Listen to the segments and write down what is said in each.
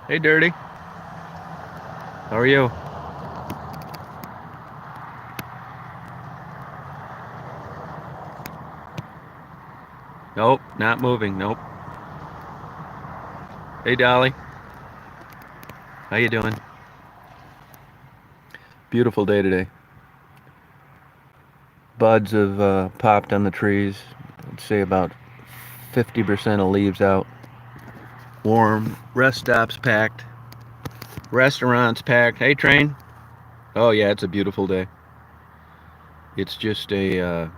Hey, Dirty. How are you? Nope, not moving. Nope. Hey, Dolly. How you doing? Beautiful day today. Buds have popped on the trees. I'd say about 50% of leaves out. Warm. Rest stops packed. Restaurants packed. Hey, train. Oh, yeah, it's a beautiful day. It's just a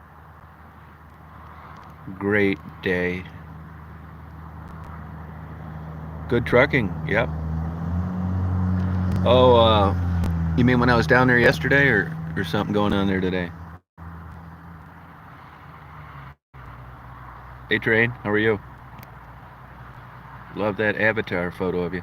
great day. Good trucking. Yep. Oh, you mean when I was down there yesterday, or something going on there today? Hey, train. How are you? Love that avatar photo of you.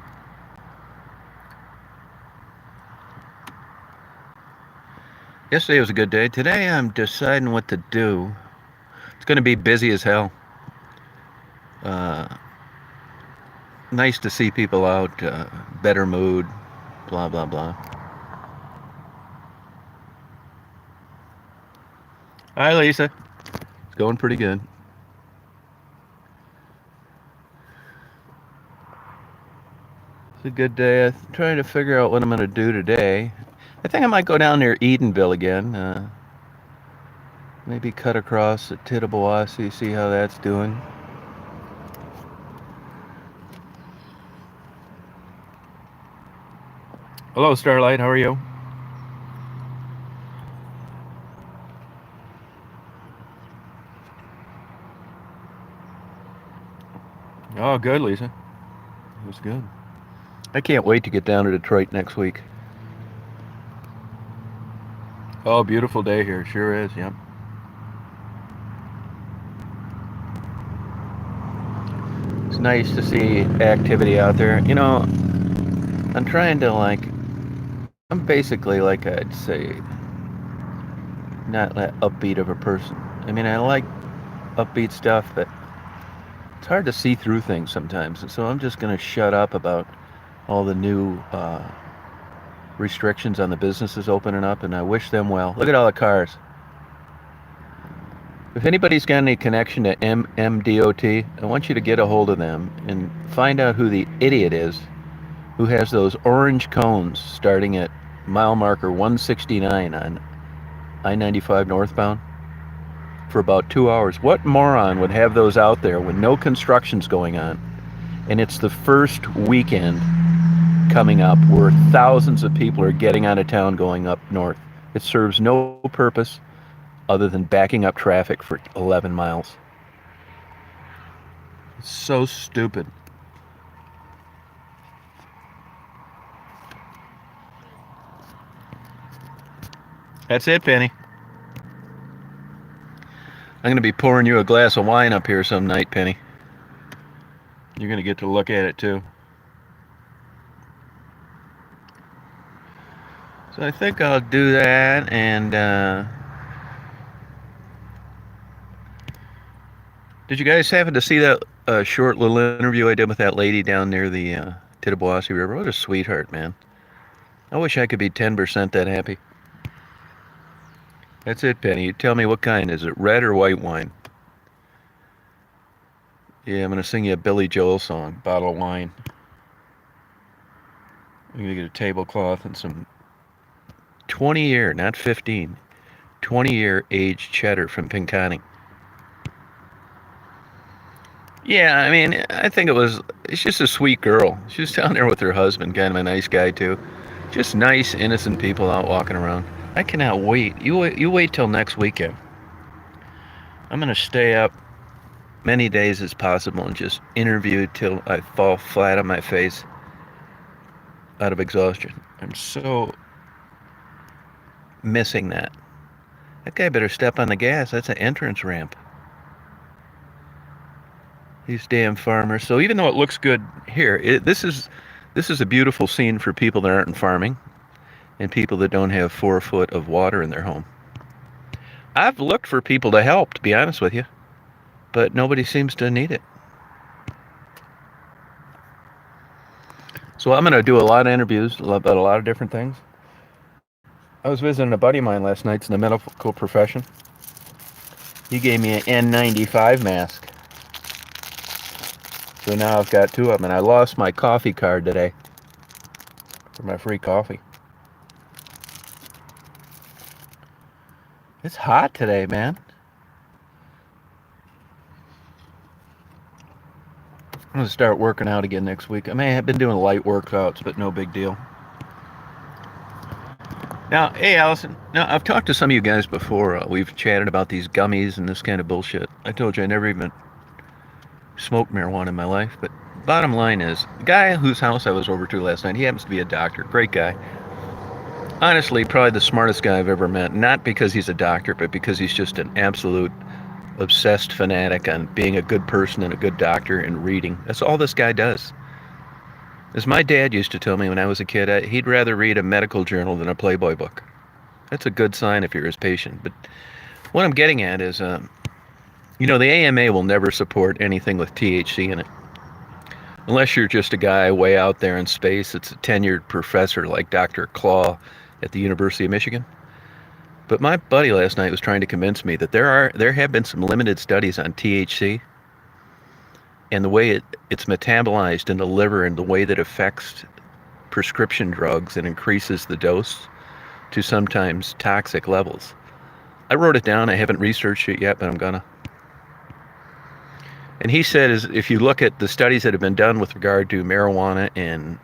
Yesterday was a good day. Today I'm deciding what to do. It's going to be busy as hell. Uh, Nice to see people out, better mood, blah, blah, blah. Hi, Lisa. It's going pretty good. It's a good day. I'm trying to figure out what I'm going to do today. I think I might go down near Edenville again. Maybe cut across at Tittabawassee, see how that's doing. Hello, Starlight. How are you? Oh, good, Lisa. It was good. I can't wait to get down to Detroit next week. Oh, beautiful day here. Sure is. Yep. It's nice to see activity out there. I'm trying to I'm basically like I'd say not that upbeat of a person. I mean, I like upbeat stuff, but it's hard to see through things sometimes. And so I'm just going to shut up about all the new restrictions on the businesses opening up, and I wish them well. Look at all the cars. If anybody's got any connection to MMDOT, I want you to get a hold of them and find out who the idiot is who has those orange cones starting at mile marker 169 on I-95 northbound for about 2 hours. What moron would have those out there when no construction's going on? And it's the first weekend coming up where thousands of people are getting out of town going up north. It serves no purpose other than backing up traffic for 11 miles. It's so stupid. That's it, Penny. I'm going to be pouring you a glass of wine up here some night, Penny. You're going to get to look at it too. So I think I'll do that. And did you guys happen to see that short little interview I did with that lady down near the Tittabawassee River? What a sweetheart, man. I wish I could be 10% that happy. That's it, Penny. You tell me what kind. Is it red or white wine? Yeah, I'm going to sing you a Billy Joel song, Bottle of Wine. I'm going to get a tablecloth and some 20-year, not 15, 20-year aged cheddar from Pinconning. Yeah, I mean, I think it's just a sweet girl. She was down there with her husband, kind of a nice guy, too. Just nice, innocent people out walking around. I cannot wait. You wait till next weekend. I'm going to stay up many days as possible and just interview till I fall flat on my face out of exhaustion. I'm so missing that. That guy better step on the gas. That's an entrance ramp. These damn farmers. So even though it looks good here, this is a beautiful scene for people that aren't farming and people that don't have 4 foot of water in their home. I've looked for people to help, to be honest with you, but nobody seems to need it. So So I'm going to do a lot of interviews about a lot of different things. I was visiting a buddy of mine last night in the medical profession. He gave me an N95 mask. So now I've got two of them, and I lost my coffee card today for my free coffee. It's hot today, man. I'm going to start working out again next week. I may have been doing light workouts, but no big deal. Now, hey, Allison. Now, I've talked to some of you guys before. We've chatted about these gummies and this kind of bullshit. I told you I never even smoked marijuana in my life, but bottom line is, the guy whose house I was over to last night, he happens to be a doctor. Great guy. Honestly, probably the smartest guy I've ever met. Not because he's a doctor, but because he's just an absolute obsessed fanatic on being a good person and a good doctor and reading. That's all this guy does. As my dad used to tell me when I was a kid, he'd rather read a medical journal than a Playboy book. That's a good sign if you're his patient. But what I'm getting at is, the AMA will never support anything with THC in it. Unless you're just a guy way out there in space that's a tenured professor like Dr. Claw at the University of Michigan. But my buddy last night was trying to convince me that there have been some limited studies on THC and the way it's metabolized in the liver and the way that affects prescription drugs and increases the dose to sometimes toxic levels. I wrote it down. I haven't researched it yet, but I'm gonna. And he said, if you look at the studies that have been done with regard to marijuana and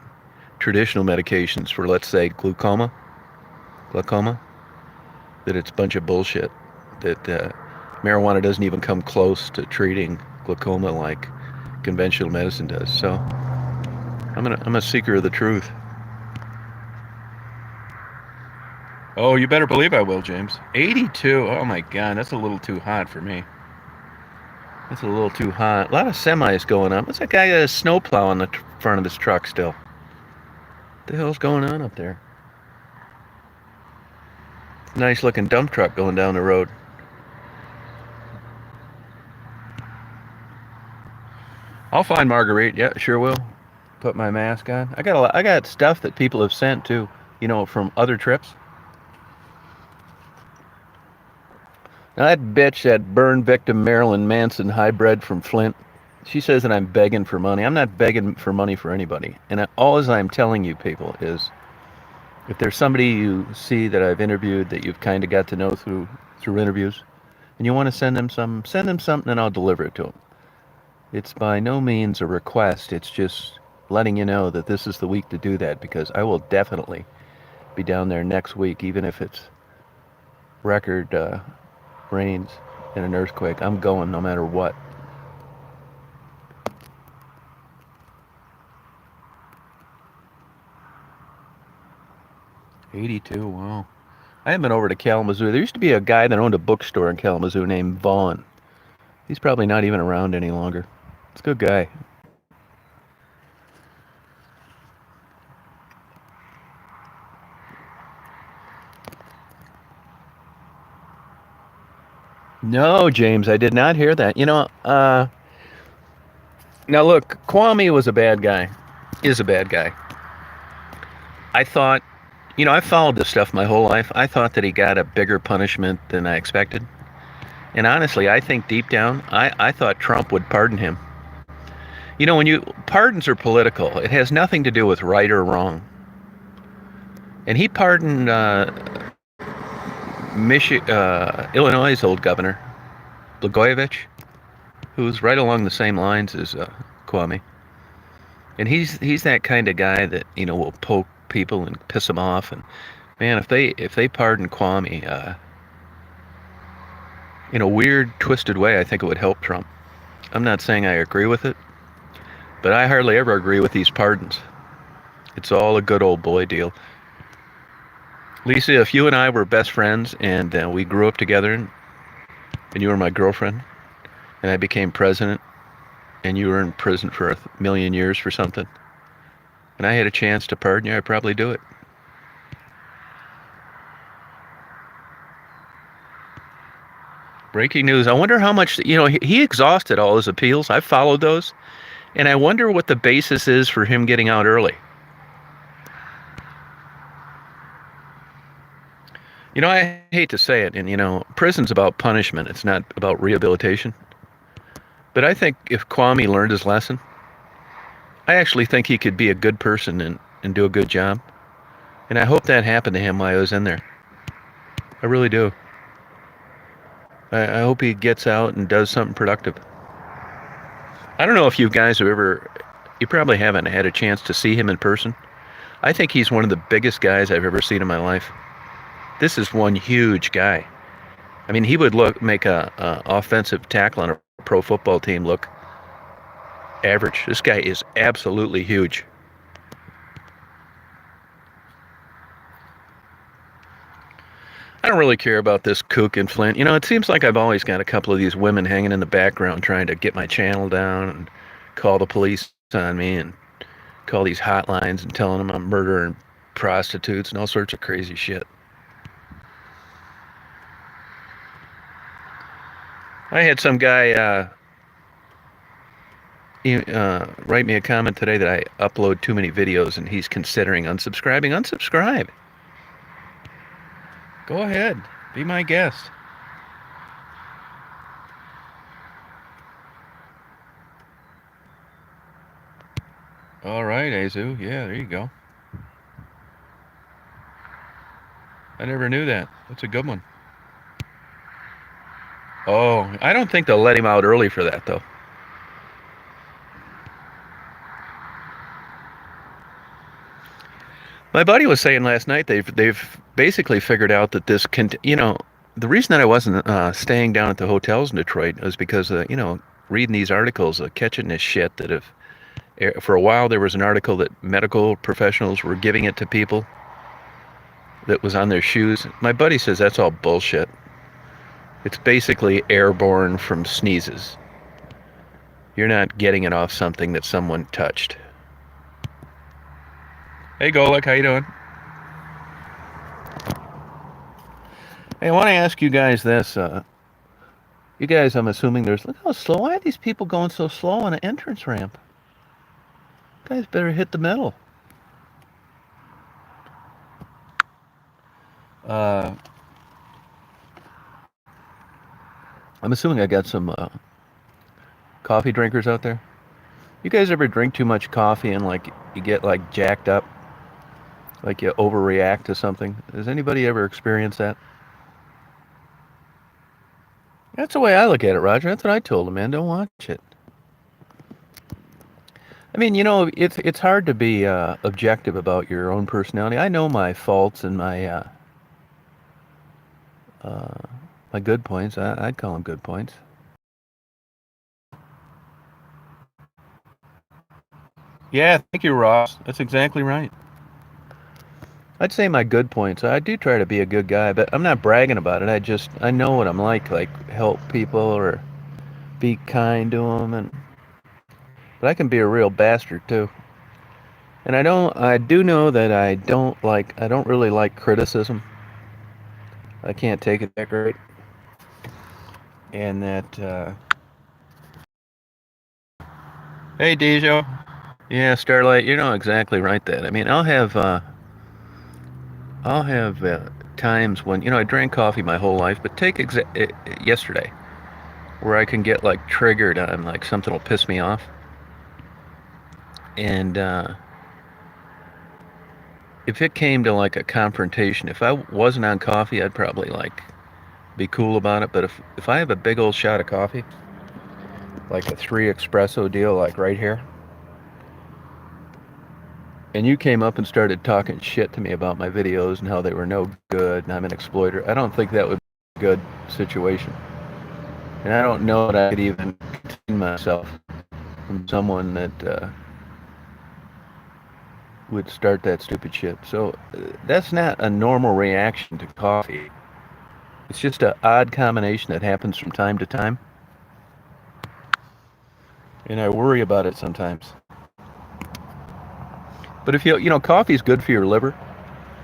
traditional medications for, let's say, glaucoma, that it's a bunch of bullshit, that marijuana doesn't even come close to treating glaucoma like conventional medicine does. So I'm a seeker of the truth. Oh, you better believe I will, James. 82. Oh my God, that's a little too hot for me. That's a little too hot. A lot of semis going on. What's that guy got a snowplow on the front of his truck still? What the hell's going on up there? Nice looking dump truck going down the road. I'll find Marguerite. Yeah, sure will. Put my mask on. I got stuff that people have sent too, from other trips. Now that bitch, that burn victim Marilyn Manson, hybrid from Flint, she says that I'm begging for money. I'm not begging for money for anybody. And all I'm telling you people is, if there's somebody you see that I've interviewed that you've kind of got to know through interviews, and you want to send them something and I'll deliver it to them. It's by no means a request. It's just letting you know that this is the week to do that, because I will definitely be down there next week, even if it's record rains and an earthquake. I'm going no matter what. '82, wow. I haven't been over to Kalamazoo. There used to be a guy that owned a bookstore in Kalamazoo named Vaughn. He's probably not even around any longer. It's a good guy. No, James, I did not hear that. Now look, Kwame was a bad guy. Is a bad guy. I thought, I followed this stuff my whole life. I thought that he got a bigger punishment than I expected. And honestly, I think deep down, I thought Trump would pardon him. Pardons are political. It has nothing to do with right or wrong. And he pardoned Illinois' old governor, Blagojevich, who was right along the same lines as Kwame. And he's that kind of guy that will poke people and piss them off. And man, if they pardon Kwame, in a weird, twisted way, I think it would help Trump. I'm not saying I agree with it, but I hardly ever agree with these pardons. It's all a good old boy deal. Lisa, if you and I were best friends and we grew up together, and you were my girlfriend, and I became president, and you were in prison for 1,000,000 years for something, and I had a chance to pardon you, I'd probably do it. Breaking news. I wonder how much, he exhausted all his appeals. I followed those, and I wonder what the basis is for him getting out early. I hate to say it, and prison's about punishment. It's not about rehabilitation. But I think if Kwame learned his lesson, I actually think he could be a good person and do a good job. And I hope that happened to him while I was in there. I really do. I hope he gets out and does something productive. I don't know if you guys have ever, you probably haven't had a chance to see him in person. I think he's one of the biggest guys I've ever seen in my life. This is one huge guy. I mean, he would make a offensive tackle on a pro football team look average. This guy is absolutely huge. I don't really care about this kook in Flint. It seems like I've always got a couple of these women hanging in the background trying to get my channel down and call the police on me and call these hotlines and telling them I'm murdering prostitutes and all sorts of crazy shit. I had some guy write me a comment today that I upload too many videos and he's considering unsubscribing. Unsubscribe. Go ahead. Be my guest. All right, Azu. Yeah, there you go. I never knew that. That's a good one. Oh, I don't think they'll let him out early for that, though. My buddy was saying last night they've basically figured out that this can, the reason that I wasn't staying down at the hotels in Detroit was because reading these articles, catching this shit that if for a while there was an article that medical professionals were giving it to people that was on their shoes. My buddy says that's all bullshit. It's basically airborne from sneezes. You're not getting it off something that someone touched. Hey, Golek, how you doing? Hey, I want to ask you guys this. You guys, I'm assuming look how slow. Why are these people going so slow on an entrance ramp? You guys better hit the middle. Uh, I'm assuming I got some coffee drinkers out there. You guys ever drink too much coffee and like you get like jacked up? Like you overreact to something? Has anybody ever experienced that? That's the way I look at it, Roger. That's what I told him, man. Don't watch it. I mean, it's hard to be objective about your own personality. I know my faults and uh, my good points. I'd call them good points. Yeah, thank you, Ross. That's exactly right. I'd say my good points. I do try to be a good guy, but I'm not bragging about it. I know what I'm like help people or be kind to them, but I can be a real bastard too. And I do know that I don't really like criticism. I can't take it that great. And that, hey, Dejo. Yeah, Starlight, you're not exactly right that. I mean, I'll have times when, I drank coffee my whole life, but yesterday, where I can get like triggered on like something will piss me off. And if it came to like a confrontation, if I wasn't on coffee, I'd probably like be cool about it. But if I have a big old shot of coffee, like a 3 espresso deal, like right here, and you came up and started talking shit to me about my videos and how they were no good and I'm an exploiter, I don't think that would be a good situation. And I don't know that I could even contain myself from someone that would start that stupid shit. So that's not a normal reaction to coffee. It's just an odd combination that happens from time to time. And I worry about it sometimes. But if coffee's good for your liver.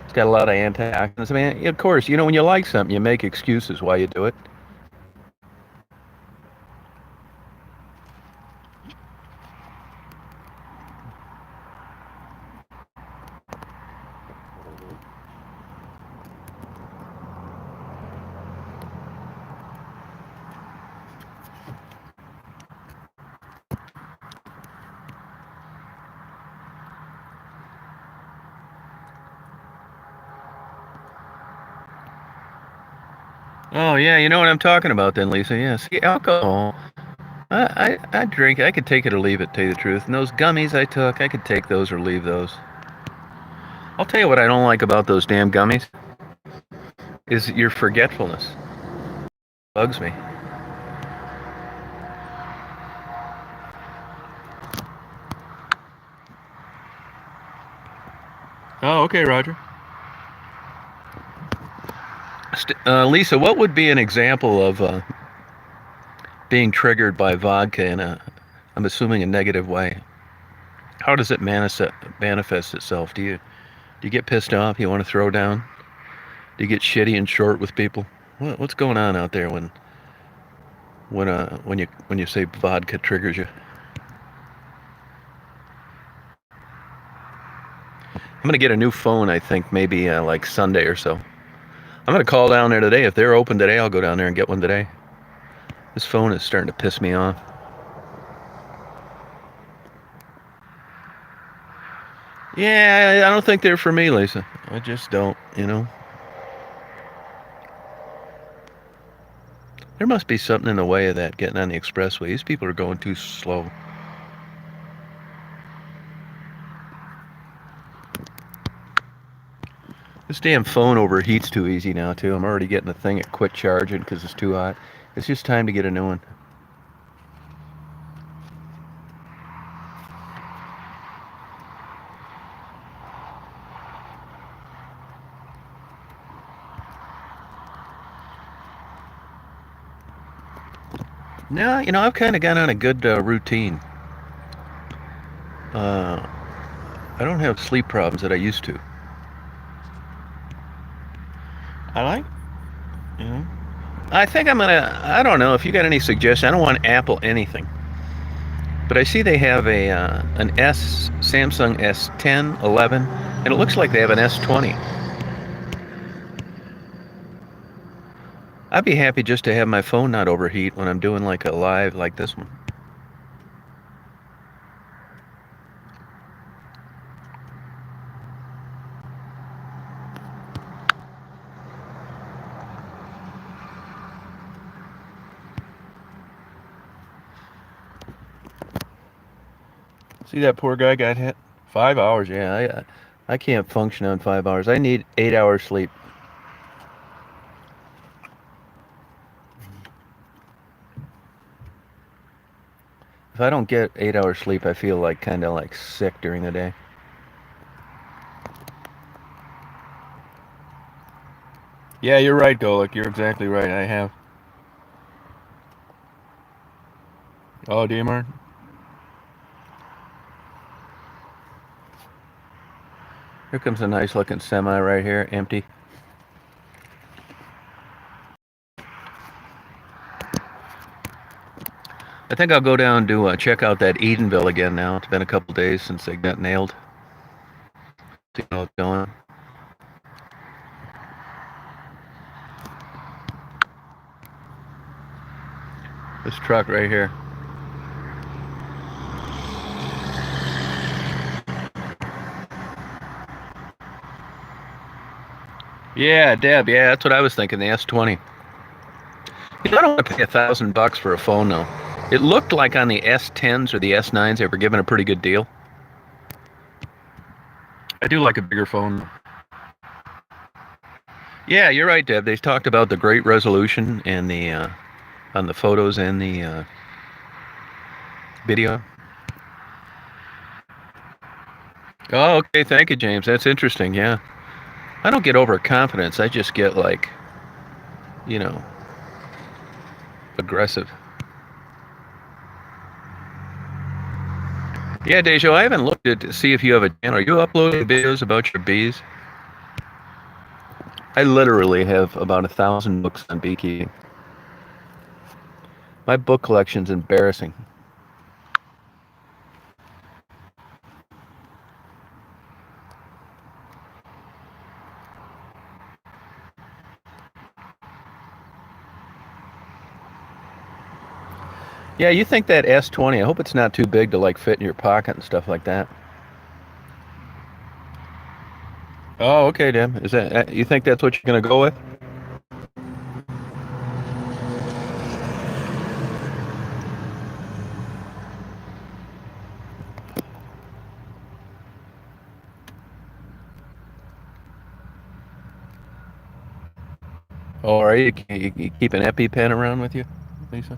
It's got a lot of antioxidants. I mean, of course, when you like something, you make excuses why you do it. Oh yeah, you know what I'm talking about then, Lisa. Yeah, see, alcohol. I drink. I could take it or leave it. Tell you the truth. And those gummies I took, I could take those or leave those. I'll tell you what I don't like about those damn gummies is your forgetfulness. Bugs me. Oh, okay, Roger. Lisa, what would be an example of being triggered by vodka in a, I'm assuming, a negative way? How does it manifest itself? Do you get pissed off? You want to throw down? Do you get shitty and short with people? What's going on out there when you say vodka triggers you? I'm gonna get a new phone. I think maybe like Sunday or so. I'm gonna call down there today. If they're open today, I'll go down there and get one today. This phone is starting to piss me off. Yeah, I don't think they're for me, Lisa. I just don't. There must be something in the way of that getting on the expressway. These people are going too slow. This damn phone overheats too easy now, too. I'm already getting the thing at quit charging because it's too hot. It's just time to get a new one. No, I've kind of got on a good routine. Uh, I don't have sleep problems that I used to. I like, you know. I think I don't know if you got any suggestions. I don't want Apple anything. But I see they have an Samsung S10, 11, and it looks like they have an S20. I'd be happy just to have my phone not overheat when I'm doing like a live like this one. See that poor guy got hit? 5 hours, yeah. I can't function on 5 hours. I need 8 hours sleep. If I don't get 8 hours sleep, I feel like kind of like sick during the day. Yeah, you're right, Golik. You're exactly right. I have. Oh, Demar. Here comes a nice looking semi right here, empty. I think I'll go down to check out that Edenville again now. It's been a couple days since they got nailed. See how it's going. This truck right here. Yeah, Deb. Yeah, that's what I was thinking. The S20. I don't want to pay $1,000 for a phone though. It looked like on the S10s or the S9s they were given a pretty good deal. I do like a bigger phone. Yeah, you're right, Deb. They talked about the great resolution and the on the photos and the video. Oh, okay. Thank you, James. That's interesting. Yeah, I don't get overconfidence. I just get like, you know, aggressive. Yeah, Dejo, I haven't looked at to see if you have a channel. Are you uploading videos about your bees? I literally have about 1,000 books on beekeeping. My book collection's embarrassing. Yeah, you think that S20? I hope it's not too big to like fit in your pocket and stuff like that. Oh, okay, Deb. Is that you think that's what you're gonna go with? Oh, are you keep an EpiPen around with you, Lisa?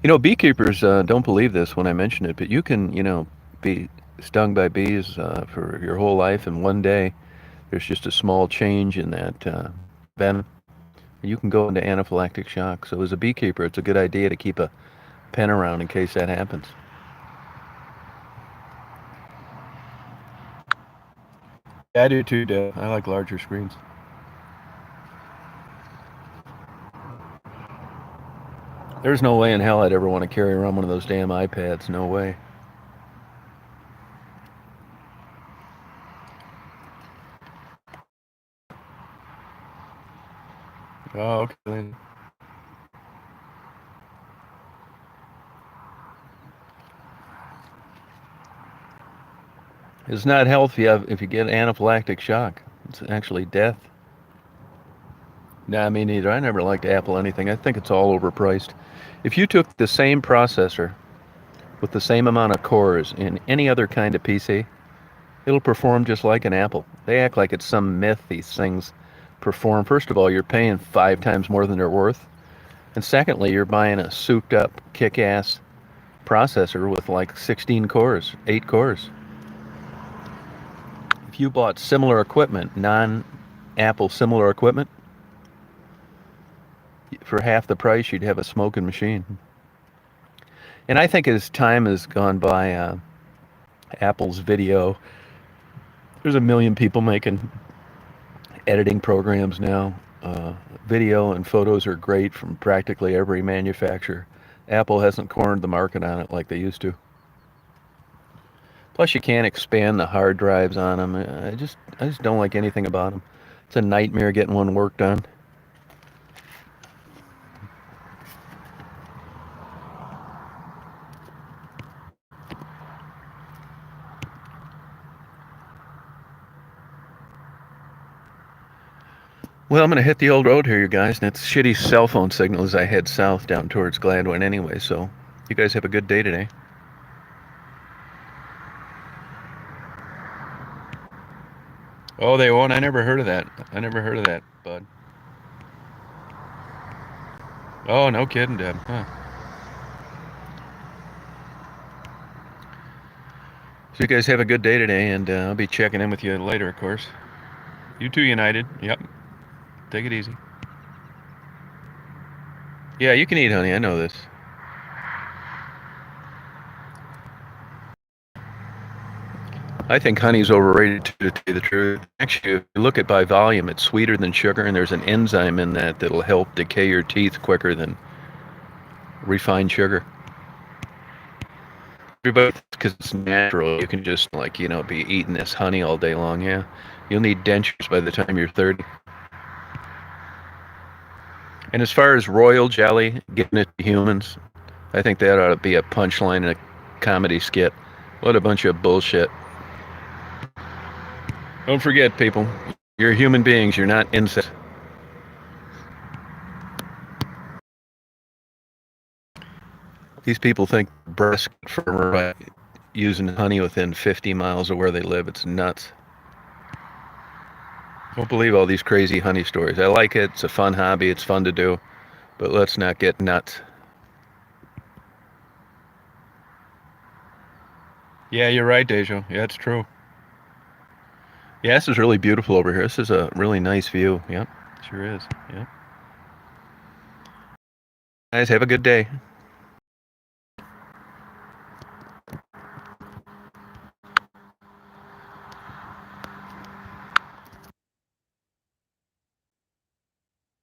You know, beekeepers don't believe this when I mention it, but you can, be stung by bees for your whole life, and one day there's just a small change in that venom. You can go into anaphylactic shock. So as a beekeeper, it's a good idea to keep a pen around in case that happens. Yeah, I do too, Deb. I like larger screens. There's no way in hell I'd ever want to carry around one of those damn iPads. No way. Oh, okay. It's not healthy if you get anaphylactic shock. It's actually death. Nah, me neither. I never liked Apple anything. I think it's all overpriced. If you took the same processor with the same amount of cores in any other kind of PC, it'll perform just like an Apple. They act like it's some myth these things perform. First of all, you're paying 5 times more than they're worth. And secondly, you're buying a souped up, kick ass processor with like 16 cores, 8 cores. If you bought similar equipment, non Apple similar equipment, for half the price, you'd have a smoking machine. And I think as time has gone by, Apple's video, there's a million people making editing programs now. Video and photos are great from practically every manufacturer. Apple hasn't cornered the market on it like they used to. Plus, you can't expand the hard drives on them. I just don't like anything about them. It's a nightmare getting one work done. Well, I'm going to hit the old road here, you guys, and it's shitty cell phone signal as I head south down towards Gladwin anyway, so you guys have a good day today. Oh, they won't? I never heard of that. I never heard of that, bud. Oh, no kidding, Deb. Huh. So you guys have a good day today, and I'll be checking in with you later, of course. You too, United. Yep. Take it easy. Yeah, you can eat honey. I know this. I think honey's overrated, to tell you the truth. Actually, if you look at by volume, it's sweeter than sugar, and there's an enzyme in that that'll help decay your teeth quicker than refined sugar. Everybody, because it's natural, you can just be eating this honey all day long. Yeah, you'll need dentures by the time you're 30. And as far as royal jelly, getting it to humans, I think that ought to be a punchline in a comedy skit. What a bunch of bullshit. Don't forget, people, you're human beings, you're not insects. These people think breasts get firmer by using honey within 50 miles of where they live. It's nuts. Don't believe all these crazy honey stories. I like it. It's a fun hobby. It's fun to do. But let's not get nuts. Yeah, you're right, Dejo. Yeah, it's true. Yeah, this is really beautiful over here. This is a really nice view. Yep, sure is. Yep. Guys, have a good day.